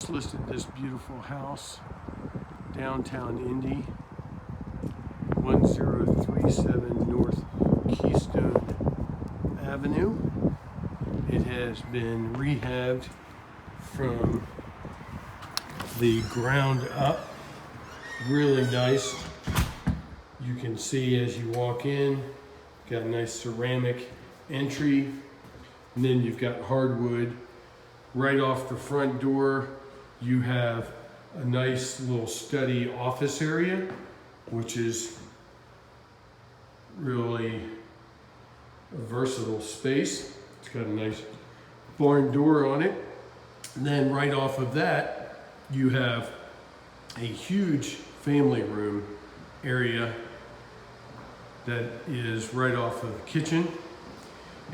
just listed this beautiful house, downtown Indy, 1037 North Keystone Avenue. It has been rehabbed from the ground up. Really nice. You can see as you walk in, got a nice ceramic entry, and then you've got hardwood. Right off the front door, you have a nice little study office area, which is really a versatile space. It's got a nice barn door on it. And then right off of that, you have a huge family room area that is right off of the kitchen.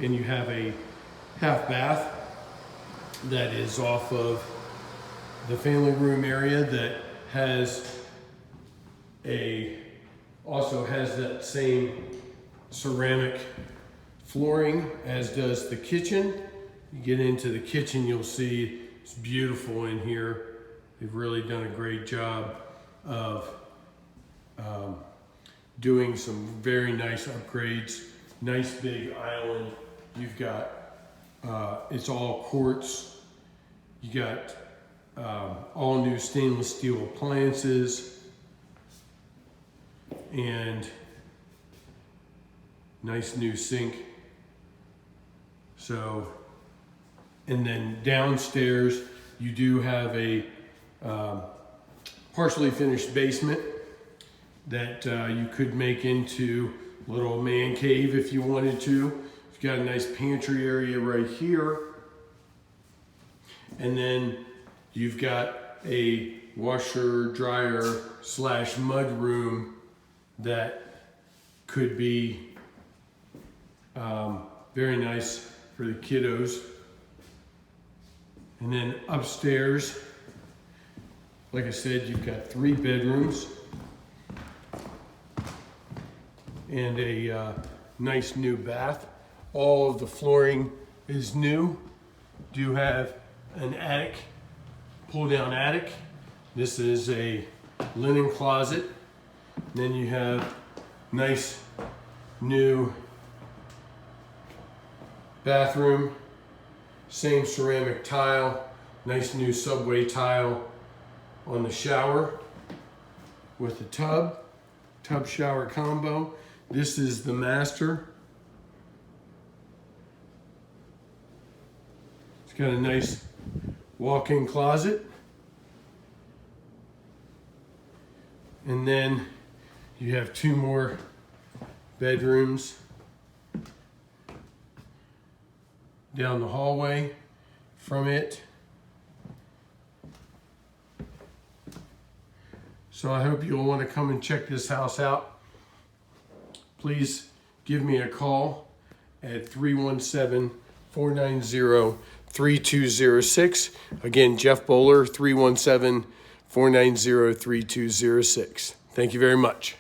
And you have a half bath that is off of the family room area that also has that same ceramic flooring as does the kitchen. You get into the kitchen, you'll see it's beautiful in here. They've really done a great job of doing some very nice upgrades. Nice big island. You've got, it's all quartz. You got all new stainless steel appliances and nice new sink. So, and then downstairs you do have a partially finished basement that you could make into a little man cave if you wanted to. You've got a nice pantry area right here. And then you've got a washer, dryer / mud room that could be very nice for the kiddos. And then upstairs, like I said, you've got 3 bedrooms and a nice new bath. All of the flooring is new. Do have an attic, pull down attic. This is a linen closet. Then you have nice new bathroom, same ceramic tile, nice new subway tile on the shower with the tub shower combo. This is the master. It's got a nice walk-in closet. And then you have 2 more bedrooms down the hallway from it. So I hope you'll want to come and check this house out. Please give me a call at 317-490-3206. Again, Jeff Bowler, 317-490-3206. Thank you very much.